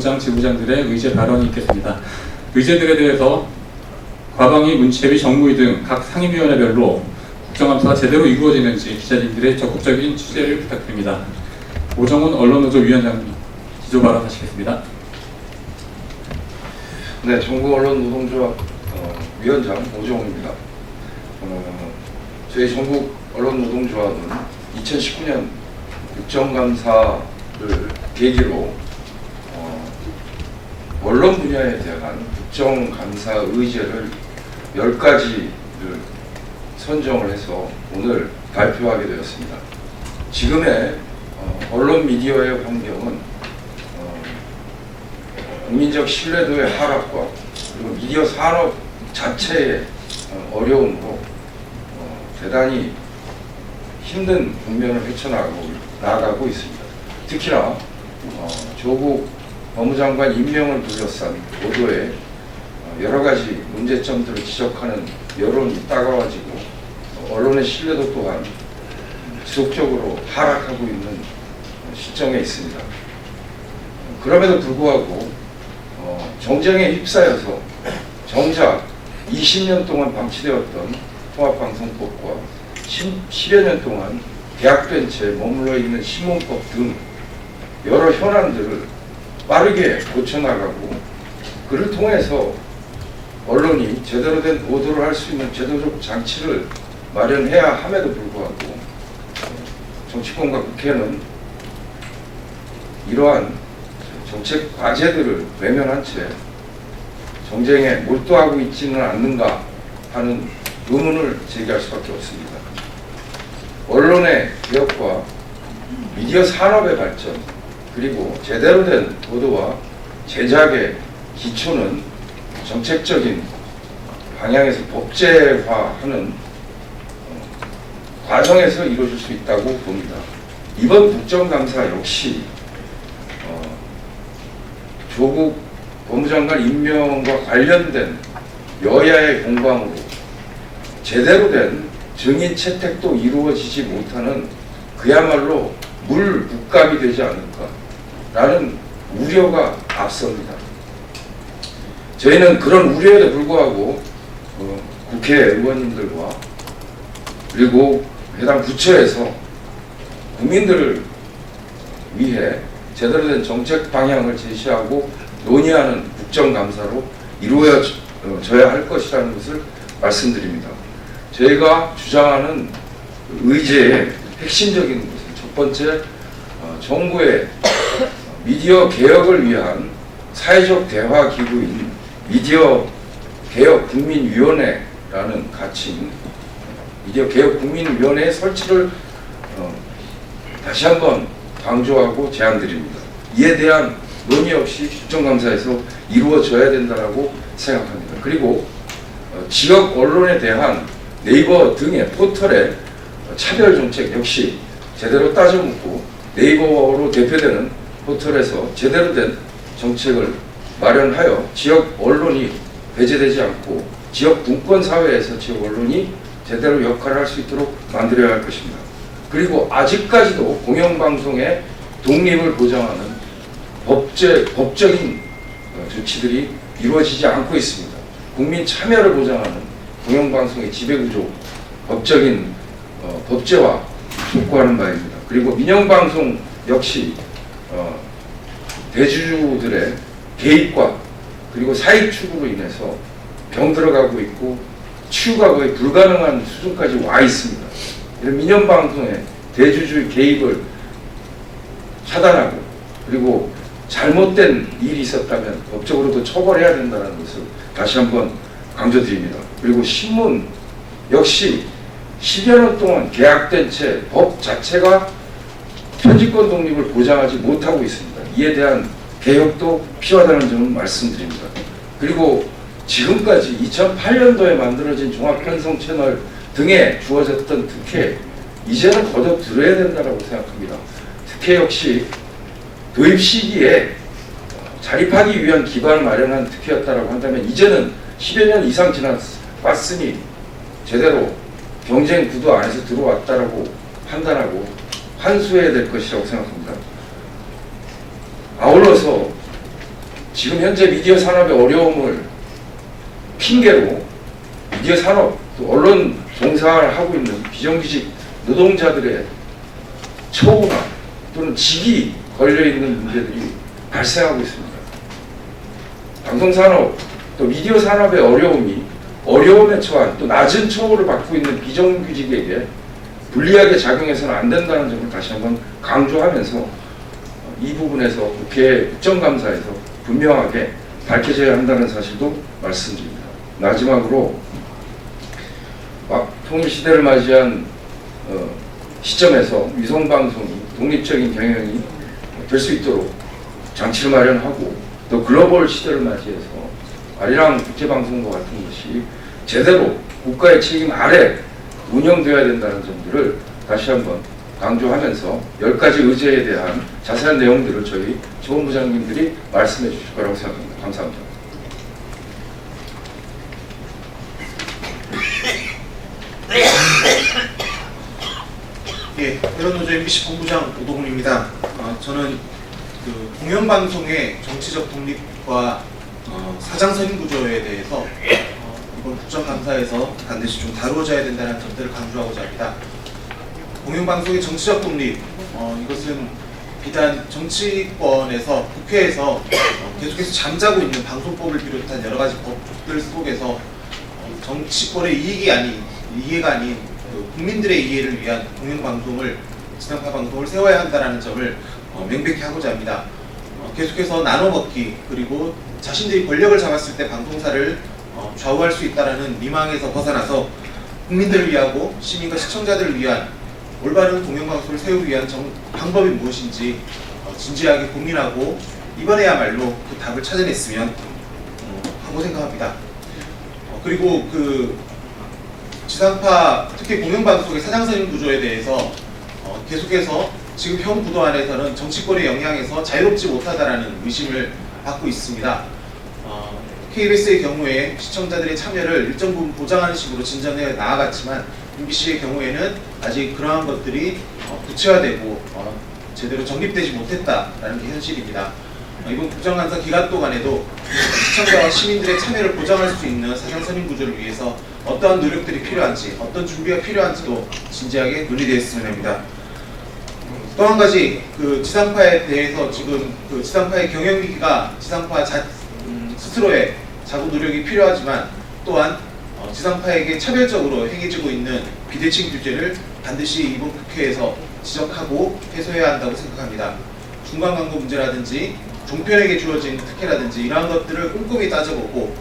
본부장, 지부장들의 의제 발언이 있겠습니다. 의제들에 대해서 과방위, 문체위, 정무위 등 각 상임위원회별로 국정감사가 제대로 이루어지는지 기자님들의 적극적인 취재를 부탁드립니다. 오정훈 언론노조 위원장님 기조 발언하시겠습니다. 네, 전국언론노동조합 위원장 오정훈입니다. 저희 전국언론노동조합은 2019년 국정감사를 계기로 언론 분야에 대한 국정감사 의제를 10가지를 선정을 해서 오늘 발표하게 되었습니다. 지금의 언론 미디어의 환경은 국민적 신뢰도의 하락과 그리고 미디어 산업 자체의 어려움으로 대단히 힘든 국면을 헤쳐나가고 있습니다. 특히나 조국 법무장관 임명을 둘러싼 보도에 여러 가지 문제점들을 지적하는 여론이 따가워지고 언론의 신뢰도 또한 지속적으로 하락하고 있는 시점에 있습니다. 그럼에도 불구하고 정쟁에 휩싸여서 정작 20년 동안 방치되었던 통합방송법과 10여 년 동안 계약된 채 머물러 있는 신문법 등 여러 현안들을 빠르게 고쳐나가고 그를 통해서 언론이 제대로 된 보도를 할 수 있는 제도적 장치를 마련해야 함에도 불구하고 정치권과 국회는 이러한 정책 과제들을 외면한 채 정쟁에 몰두하고 있지는 않는가 하는 의문을 제기할 수밖에 없습니다. 언론의 개혁과 미디어 산업의 발전 그리고 제대로 된 보도와 제작의 기초는 정책적인 방향에서 법제화하는 과정에서 이루어질 수 있다고 봅니다. 이번 국정감사 역시 조국 법무장관 임명과 관련된 여야의 공방으로 제대로 된 증인 채택도 이루어지지 못하는 그야말로 물국감이 되지 않을까라는 우려가 앞섭니다. 저희는 그런 우려에도 불구하고 국회의원님들과 그리고 해당 부처에서 국민들을 위해 제대로 된 정책 방향을 제시하고 논의하는 국정감사로 이루어져야 할 것이라는 것을 말씀드립니다. 저희가 주장하는 의제의 핵심적인 것은 첫 번째, 정부의 미디어 개혁을 위한 사회적 대화 기구인 미디어 개혁 국민위원회라는 가칭 미디어 개혁 국민위원회 설치를 다시 한번 강조하고 제안드립니다. 이에 대한 논의 없이 국정감사에서 이루어져야 된다고 생각합니다. 그리고 지역 언론에 대한 네이버 등의 포털의 차별 정책 역시 제대로 따져묻고 네이버로 대표되는 포털에서 제대로 된 정책을 마련하여 지역 언론이 배제되지 않고 지역 분권 사회에서 지역 언론이 제대로 역할을 할 수 있도록 만들어야 할 것입니다. 그리고 아직까지도 공영방송의 독립을 보장하는 법적인 조치들이 이루어지지 않고 있습니다. 국민 참여를 보장하는 공영방송의 지배구조, 법적인 법제화 촉구하는 바입니다. 그리고 민영방송 역시 대주주들의 개입과 그리고 사익 추구로 인해서 병들어가고 있고 치유가 거의 불가능한 수준까지 와 있습니다. 이런 민영방송의 대주주의 개입을 차단하고 그리고 잘못된 일이 있었다면 법적으로도 처벌해야 된다는 것을 다시 한번 강조드립니다. 그리고 신문 역시 10여 년 동안 계약된 채 법 자체가 편집권 독립을 보장하지 못하고 있습니다. 이에 대한 개혁도 필요하다는 점을 말씀드립니다. 그리고 지금까지 2008년도에 만들어진 종합편성 채널 등에 주어졌던 특혜, 이제는 거둬들여야 된다고 생각합니다. 특혜 역시 도입 시기에 자립하기 위한 기반을 마련한 특혜였다고 한다면 이제는 10여 년 이상 지났으니 제대로 경쟁 구도 안에서 들어왔다라고 판단하고 환수해야 될 것이라고 생각합니다. 아울러서 지금 현재 미디어 산업의 어려움을 핑계로 미디어 산업, 또 언론 종사를 하고 있는 비정규직 노동자들의 처우나 또는 직이 걸려있는 문제들이 발생하고 있습니다. 방송산업, 또 미디어 산업의 어려움에 처한 또 낮은 처우를 받고 있는 비정규직에게 불리하게 작용해서는 안 된다는 점을 다시 한번 강조하면서 이 부분에서 국회 국정감사에서 분명하게 밝혀져야 한다는 사실도 말씀드립니다. 마지막으로 통일시대를 맞이한 시점에서 위성방송이 독립적인 경영이 될 수 있도록 장치를 마련하고 또 글로벌 시대를 맞이해서 아리랑 국제방송과 같은 것이 제대로 국가의 책임 아래 운영되어야 된다는 점들을 다시 한번 강조하면서 10가지 의제에 대한 자세한 내용들을 저희 지원부장님들이 말씀해 주실 거라고 생각합니다. 감사합니다. 예, 여론노조 MBC 본부장 오동훈입니다. 저는 그 공영방송의 정치적 독립과 사장선임 구조에 대해서 이번 국정감사에서 반드시 좀 다루어져야 된다는 점들을 강조하고자 합니다. 공영방송의 정치적 독립, 이것은 비단 정치권에서 국회에서 계속해서 잠자고 있는 방송법을 비롯한 여러 가지 법들 속에서 정치권의 이해가 아닌 그 국민들의 이해를 위한 공영방송을, 지상파 방송을 세워야 한다는 점을 명백히 하고자 합니다. 계속해서 나눠먹기, 그리고 자신들이 권력을 잡았을 때 방송사를 좌우할 수 있다는 미망에서 벗어나서 국민들을 위하고 시민과 시청자들을 위한 올바른 공영방송을 세우기 위한 방법이 무엇인지 진지하게 고민하고 이번에야말로 그 답을 찾아냈으면 하고 생각합니다. 그리고 그 지상파, 특히 공영방송의 사장선임 구조에 대해서 계속해서 지금 현 구도 안에서는 정치권의 영향에서 자유롭지 못하다라는 의심을 받고 있습니다. KBS의 경우에 시청자들의 참여를 일정 부분 보장하는 식으로 진전해 나아갔지만 MBC의 경우에는 아직 그러한 것들이 구체화되고 제대로 정립되지 못했다라는 게 현실입니다. 이번 국정감사 기간 동안에도 시청자와 시민들의 참여를 보장할 수 있는 사장선임 구조를 위해서 어떠한 노력들이 필요한지, 어떤 준비가 필요한지도 진지하게 논의되었으면 합니다. 또 한 가지, 그 지상파에 대해서 지금 그 지상파의 경영위기가 지상파 스스로의 자구 노력이 필요하지만 또한 지상파에게 차별적으로 행해지고 있는 비대칭 규제를 반드시 이번 국회에서 지적하고 해소해야 한다고 생각합니다. 중간 광고 문제라든지 종편에게 주어진 특혜라든지 이러한 것들을 꼼꼼히 따져보고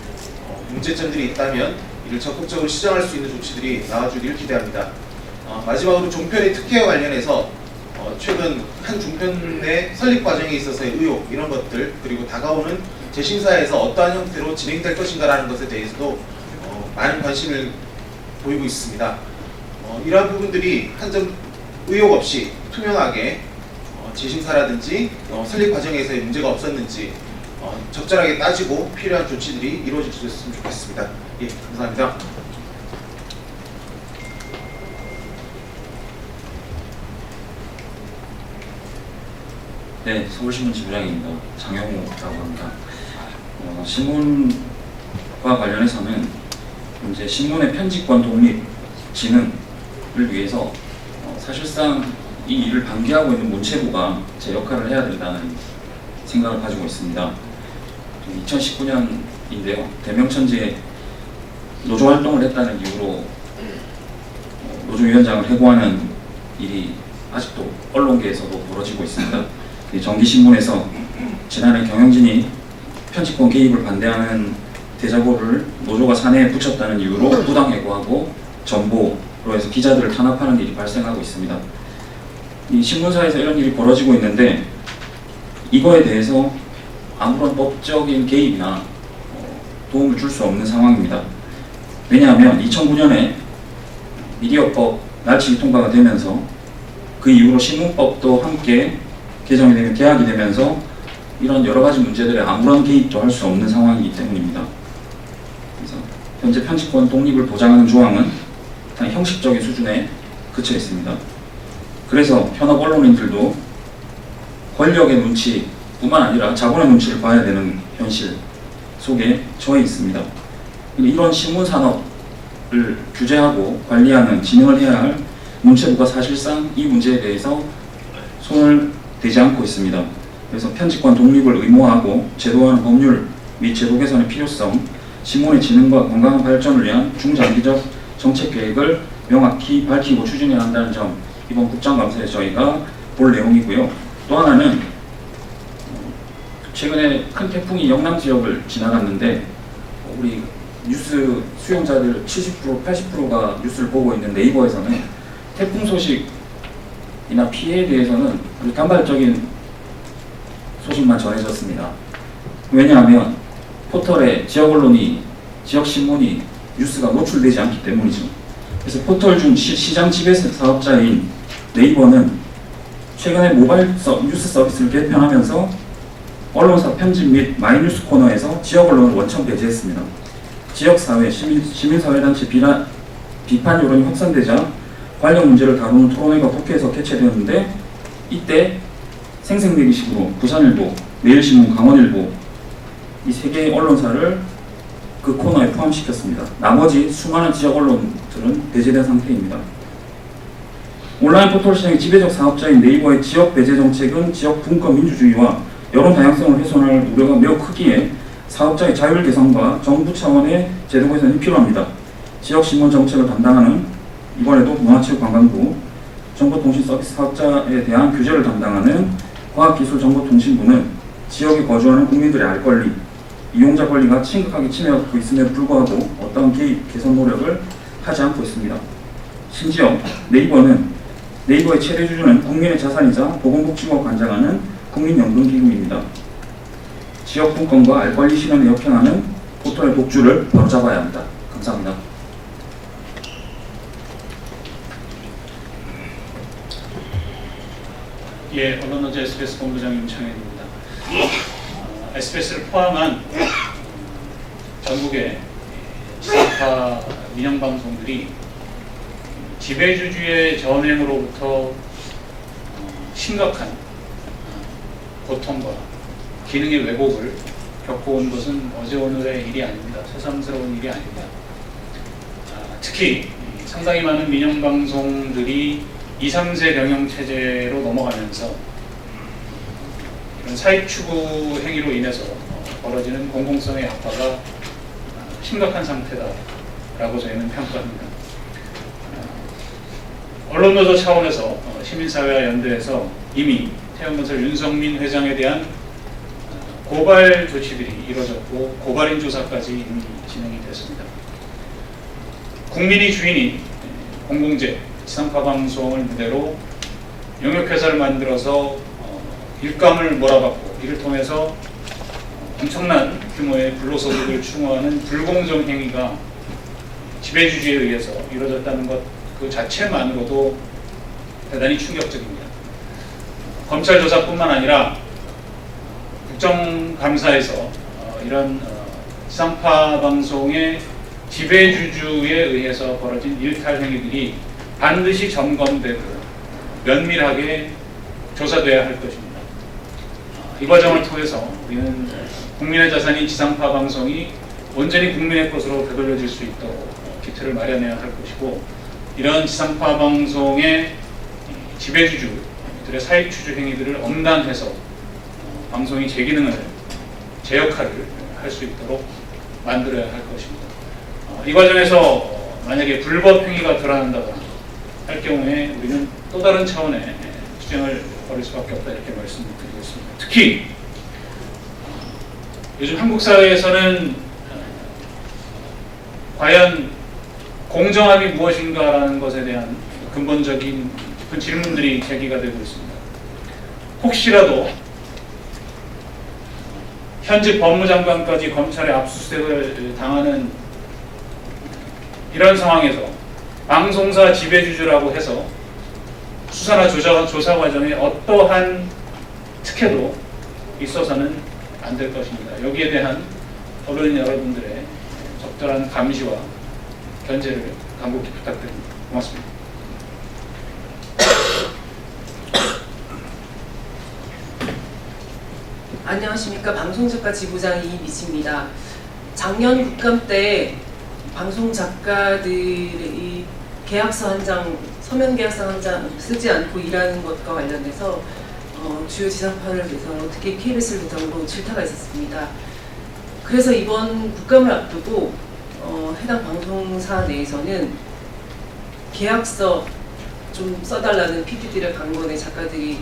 문제점들이 있다면 이를 적극적으로 시정할 수 있는 조치들이 나와주기를 기대합니다. 마지막으로 종편의 특혜와 관련해서 최근 한 종편의 설립 과정에 있어서의 의혹, 이런 것들, 그리고 다가오는 재심사에서 어떠한 형태로 진행될 것인가라는 것에 대해서도 많은 관심을 보이고 있습니다. 이러한 부분들이 한 점 의혹 없이 투명하게 재심사라든지 설립 과정에서의 문제가 없었는지 적절하게 따지고 필요한 조치들이 이루어질 수 있었으면 좋겠습니다. 예, 감사합니다. 네, 서울신문 지부장입니다. 장영호라고 합니다. 신문과 관련해서는 이제 신문의 편집권 독립 진흥을 위해서 사실상 이 일을 방기하고 있는 문체부가 제 역할을 해야 된다는 생각을 가지고 있습니다. 2019년인데요. 대명천지에 노조 활동을 했다는 이유로 노조위원장을 해고하는 일이 아직도 언론계에서도 벌어지고 있습니다. 정기신문에서 지난해 경영진이 편집권 개입을 반대하는 대자보를 노조가 사내에 붙였다는 이유로 부당 해고하고 전보로 해서 기자들을 탄압하는 일이 발생하고 있습니다. 이 신문사에서 이런 일이 벌어지고 있는데 이거에 대해서 아무런 법적인 개입이나 도움을 줄 수 없는 상황입니다. 왜냐하면 2009년에 미디어법 날치기 통과가 되면서 그 이후로 신문법도 함께 개정이 되면 개혁이 되면서 이런 여러 가지 문제들에 아무런 개입도 할 수 없는 상황이기 때문입니다. 그래서 현재 편집권 독립을 보장하는 조항은 단 형식적인 수준에 그쳐 있습니다. 그래서 현업 언론인들도 권력의 눈치 뿐만 아니라 자본의 눈치를 봐야 되는 현실 속에 처해 있습니다. 이런 신문 산업을 규제하고 관리하는 진흥을 해야 할 문체부가 사실상 이 문제에 대해서 손을 대지 않고 있습니다. 그래서 편집권 독립을 의무화하고 제도화하는 법률 및 제도 개선의 필요성, 신문의 진흥과 건강한 발전을 위한 중장기적 정책 계획을 명확히 밝히고 추진해야 한다는 점, 이번 국정감사에 저희가 볼 내용이고요. 또 하나는 최근에 큰 태풍이 영남 지역을 지나갔는데 우리 뉴스 수용자들 70%, 80%가 뉴스를 보고 있는 네이버에서는 태풍 소식이나 피해에 대해서는 아주 단발적인 소식만 전해졌습니다. 왜냐하면 포털에 지역 언론이, 지역 신문이 뉴스가 노출되지 않기 때문이죠. 그래서 포털 중 시장 지배 사업자인 네이버는 최근에 모바일 뉴스 서비스를 개편하면서 언론사 편집 및 마이뉴스 코너에서 지역 언론을 원천 배제했습니다. 지역사회, 시민사회단체 비판 여론이 확산되자 관련 문제를 다루는 토론회가 국회에서 개최되었는데, 이때 생생내기식으로 부산일보, 매일신문, 강원일보 이 세 개의 언론사를 그 코너에 포함시켰습니다. 나머지 수많은 지역 언론들은 배제된 상태입니다. 온라인 포털 시장의 지배적 사업자인 네이버의 지역 배제 정책은 지역 분권 민주주의와 여론 다양성을 훼손할 우려가 매우 크기에 사업자의 자율 개선과 정부 차원의 제도 개선이 필요합니다. 지역 신문 정책을 담당하는, 이번에도 문화체육관광부, 정보통신서비스 사업자에 대한 규제를 담당하는 과학기술정보통신부는 지역에 거주하는 국민들의 알 권리, 이용자 권리가 심각하게 침해받고 있음에도 불구하고 어떠한 개입, 개선 노력을 하지 않고 있습니다. 심지어 네이버의 최대 주주는 국민의 자산이자 보건복지부가 관장하는 국민연금기금입니다. 지역 분권과 알 권리 실현에 역행하는 포털의 독주를 바로잡아야 합니다. 감사합니다. 예, 언론노조 SBS 본부장 임창현입니다. SBS를 포함한 전국의 지상파 민영방송들이 지배주주의 전횡으로부터 심각한 고통과 기능의 왜곡을 겪어온 것은 어제 오늘의 일이 아닙니다. 새삼스러운 일이 아닙니다. 특히 상당히 많은 민영방송들이 2, 3세 병영체제로 넘어가면서 이런 사익 추구 행위로 인해서 벌어지는 공공성의 악화가 심각한 상태다라고 저희는 평가합니다. 언론노조 차원에서 시민사회와 연대해서 이미 태영건설 윤성민 회장에 대한 고발 조치들이 이루어졌고 고발인 조사까지 이미 진행이 됐습니다. 국민이 주인인 공공재, 지상파 방송을 무대로 용역회사를 만들어서 일감을 몰아받고 이를 통해서 엄청난 규모의 불로소득을 추구하는 불공정 행위가 지배주주에 의해서 이루어졌다는 것 그 자체만으로도 대단히 충격적입니다. 검찰 조사뿐만 아니라 국정감사에서 이런 지상파 방송의 지배주주에 의해서 벌어진 일탈 행위들이 반드시 점검되고 면밀하게 조사돼야 할 것입니다. 이 과정을 통해서 우리는 국민의 자산인 지상파 방송이 온전히 국민의 것으로 되돌려질 수 있도록 기틀을 마련해야 할 것이고, 이런 지상파 방송의 지배주주들의 사익추주 행위들을 엄단해서 방송이 제 기능을, 제 역할을 할 수 있도록 만들어야 할 것입니다. 이 과정에서 만약에 불법 행위가 드러난다거나 할 경우에 우리는 또 다른 차원의 투쟁을 벌일 수밖에 없다, 이렇게 말씀드리겠습니다. 특히 요즘 한국 사회에서는 과연 공정함이 무엇인가라는 것에 대한 근본적인 깊은 질문들이 제기가 되고 있습니다. 혹시라도 현직 법무장관까지 검찰의 압수수색을 당하는 이런 상황에서 방송사 지배주주라고 해서 수사나 조사 과정에 어떠한 특혜도 있어서는 안 될 것입니다. 여기에 대한 언론인 여러분들의 적절한 감시와 견제를 간곡히 부탁드립니다. 고맙습니다. 안녕하십니까. 방송작가 지부장 이미지입니다. 작년 국감 때 방송 작가들이 계약서 한 장, 서면 계약서 한 장 쓰지 않고 일하는 것과 관련해서 주요 지상파를 대상으로 특히 KBS를 대상으로 질타가 있었습니다. 그래서 이번 국감을 앞두고 해당 방송사 내에서는 계약서 좀 써달라는 PPT를 강권에 작가들이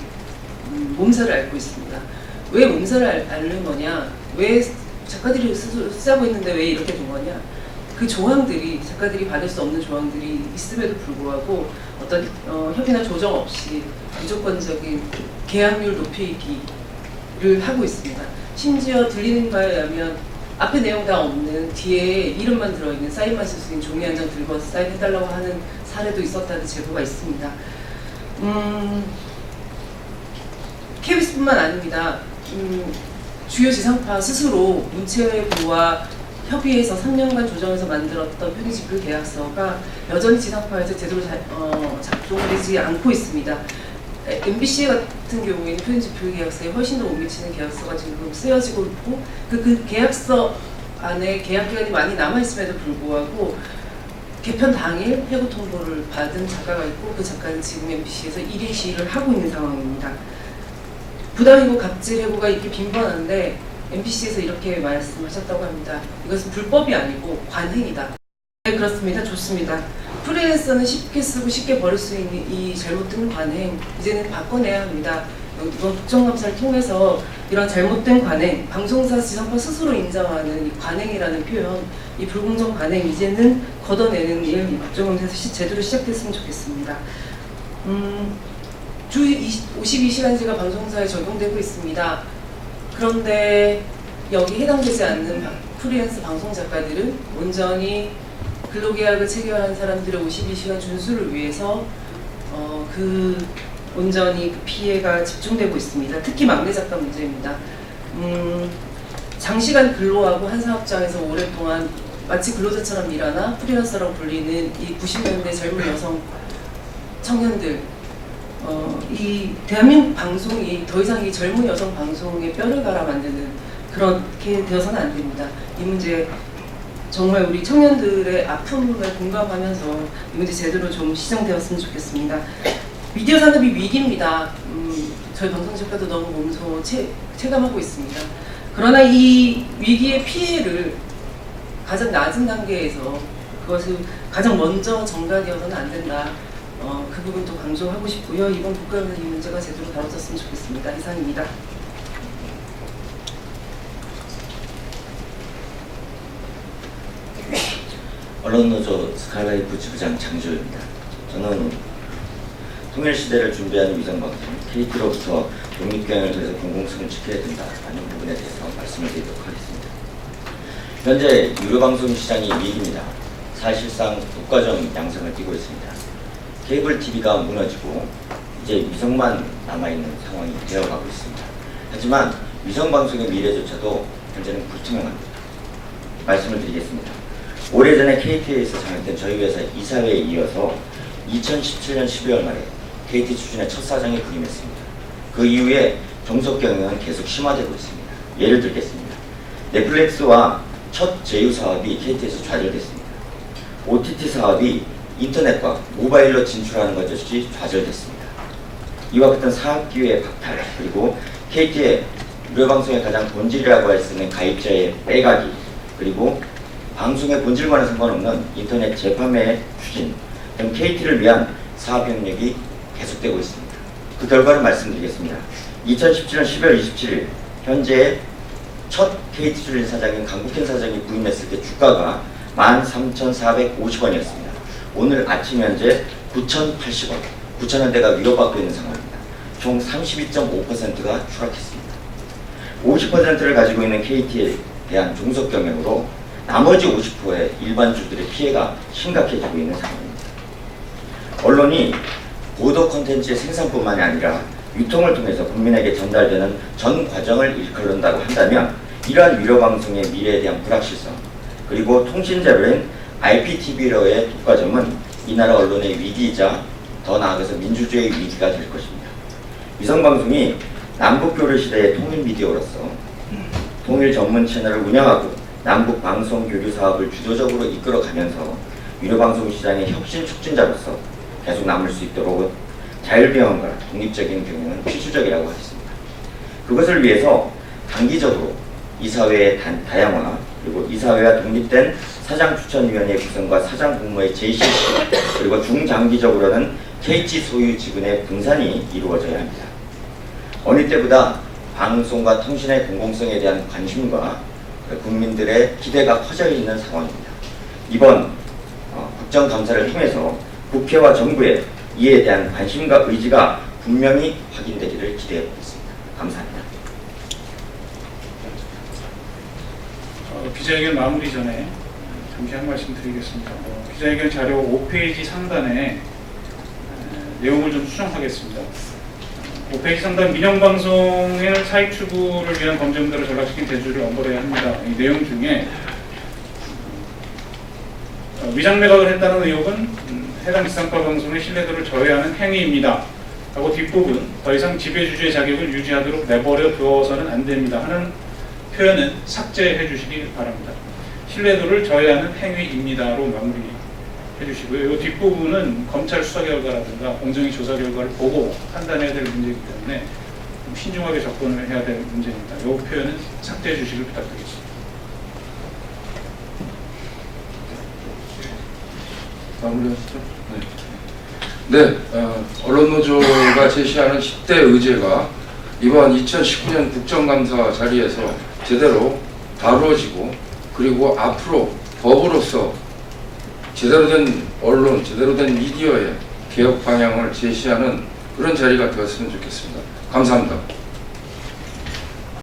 몸살을 앓고 있습니다. 왜 몸살을 앓는 거냐? 왜 작가들이 스스로 쓰자고 했는데 왜 이렇게 된 거냐? 그 조항들이 작가들이 받을 수 없는 조항들이 있음에도 불구하고 어떤 협의나 조정 없이 무조건적인 계약률 높이기를 하고 있습니다. 심지어 들리는 바에 의하면 앞에 내용 다 없는 뒤에 이름만 들어있는 사인만 쓸 수 있는 종이 한 장 들고 와서 사인해달라고 하는 사례도 있었다는 제보가 있습니다. KBS뿐만 아닙니다. 주요 지상파 스스로 문체부와 협의해서 3년간 조정해서 만들었던 편의지표 계약서가 여전히 지상파에서 제대로 작동되지 않고 있습니다. MBC 같은 경우에는 편의지표 계약서에 훨씬 더 못 미치는 계약서가 지금 쓰여지고 있고 그 계약서 안에 계약 기간이 많이 남아있음에도 불구하고 개편 당일 해고 통보를 받은 작가가 있고 그 작가는 지금 MBC에서 1인 시위를 하고 있는 상황입니다. 부당이고 갑질 해고가 이렇게 빈번한데 MBC에서 이렇게 말씀하셨다고 합니다. 이것은 불법이 아니고 관행이다. 네, 그렇습니다. 좋습니다. 프리랜서는 쉽게 쓰고 쉽게 버릴 수 있는 이 잘못된 관행 이제는 바꿔내야 합니다. 이번 국정감사를 통해서 이런 잘못된 관행, 방송사 지상파 스스로 인정하는 이 관행이라는 표현, 이 불공정 관행 이제는 걷어내는 일, 이 국정감사에서 제대로 시작됐으면 좋겠습니다. 주 52시간제가 방송사에 적용되고 있습니다. 그런데 여기 해당되지 않는 프리랜서 방송 작가들은 온전히 근로계약을 체결한 사람들의 52시간 준수를 위해서 온전히 그 피해가 집중되고 있습니다. 특히 막내 작가 문제입니다. 장시간 근로하고 한 사업장에서 오랫동안 마치 근로자처럼 일하나 프리랜서라고 불리는 이 90년대 젊은 여성 청년들 이 대한민국 방송이 더 이상 이 젊은 여성 방송에 뼈를 갈아 만드는 그렇게 되어서는 안 됩니다. 이 문제 정말 우리 청년들의 아픔을 공감하면서 이 문제 제대로 좀 시정되었으면 좋겠습니다. 미디어 산업이 위기입니다. 저희 방송 작가도 너무 몸소 체감하고 있습니다. 그러나 이 위기의 피해를 가장 낮은 단계에서 그것을 가장 먼저 전가되어서는 안 된다. 그 부분도 강조하고 싶고요. 이번 국감에서 이 문제가 제대로 다뤄졌으면 좋겠습니다. 이상입니다. 언론노조 스칼라이프 지부장 장주호입니다. 저는 통일시대를 준비하는 위성방송 KT로부터 독립경영을 통해서 공공성을 지켜야 된다라는 부분에 대해서 말씀을 드리도록 하겠습니다. 현재 유료방송 시장이 위기입니다. 사실상 독과점 양상을 띠고 있습니다. 케이블 TV가 무너지고 이제 위성만 남아있는 상황이 되어가고 있습니다. 하지만 위성방송의 미래조차도 현재는 불투명합니다. 말씀을 드리겠습니다. 오래전에 KT에서 장악된 저희 회사 이사회에 이어서 2017년 12월 말에 KT 추진의 첫 사장이 부임했습니다. 그 이후에 종속 경영은 계속 심화되고 있습니다. 예를 들겠습니다. 넷플릭스와 첫 제휴 사업이 KT에서 좌절됐습니다. OTT 사업이 인터넷과 모바일로 진출하는 것 역시 좌절됐습니다. 이와 같은 사업 기회의 박탈, 그리고 KT의 무료방송의 가장 본질이라고 할 수 있는 가입자의 빼가기, 그리고 방송의 본질과는 상관없는 인터넷 재판매의 추진 등 KT를 위한 사업 협력이 계속되고 있습니다. 그 결과를 말씀드리겠습니다. 2017년 12월 27일 현재 첫 KT 출신 사장인 강국현 사장이 부임했을 때 주가가 13,450원이었습니다. 오늘 아침 현재 9,080원, 9,000원대가 위협받고 있는 상황입니다. 총 32.5%가 추락했습니다. 50%를 가지고 있는 KT에 대한 종속 경영으로 나머지 50%의 일반주들의 피해가 심각해지고 있는 상황입니다. 언론이 보도 콘텐츠의 생산뿐만이 아니라 유통을 통해서 국민에게 전달되는 전 과정을 일컬는다고 한다면 이러한 유료방송의 미래에 대한 불확실성, 그리고 통신자료인 IPTV로의 독과점은 이 나라 언론의 위기이자 더 나아가서 민주주의의 위기가 될 것입니다. 위성방송이 남북교류 시대의 통일 미디어로서 통일 전문 채널을 운영하고 남북 방송 교류 사업을 주도적으로 이끌어가면서 유료방송 시장의 혁신 촉진자로서 계속 남을 수 있도록 자율경영과 독립적인 경영은 필수적이라고 하겠습니다. 그것을 위해서 단기적으로 이사회의 다양화, 그리고 이사회와 독립된 사장추천위원회 구성과 사장 공모의 재실시, 그리고 중장기적으로는 KT 소유 지분의 분산이 이루어져야 합니다. 어느 때보다 방송과 통신의 공공성에 대한 관심과 국민들의 기대가 커져 있는 상황입니다. 이번 국정감사를 통해서 국회와 정부의 이에 대한 관심과 의지가 분명히 확인되기를 기대해 보겠습니다. 감사합니다. 기자회견 마무리 전에 잠시 한 말씀 드리겠습니다. 기자회견 자료 5페이지 상단에 내용을 좀 수정하겠습니다. 5페이지 상단 민영방송의 사익 추구를 위한 범죄문제로 전락시킨 대주주를 엄벌해야 합니다. 이 내용 중에 위장 매각을 했다는 의혹은 해당 지상파 방송의 신뢰도를 저해하는 행위입니다. 하고 뒷부분 더 이상 지배주주의 자격을 유지하도록 내버려 두어서는 안 됩니다 하는 표현은 삭제해 주시기 바랍니다. 신뢰도를 저해하는 행위입니다로 마무리해 주시고요. 이 뒷부분은 검찰 수사 결과라든가 공정위 조사 결과를 보고 판단해야 될 문제이기 때문에 좀 신중하게 접근을 해야 될 문제입니다. 이 표현은 삭제해 주시길 부탁드리겠습니다. 마무리하시죠. 네, 언론노조가 제시하는 10대 의제가 이번 2019년 국정감사 자리에서 제대로 다루어지고, 그리고 앞으로 법으로서 제대로 된 언론, 제대로 된 미디어의 개혁 방향을 제시하는 그런 자리가 되었으면 좋겠습니다. 감사합니다.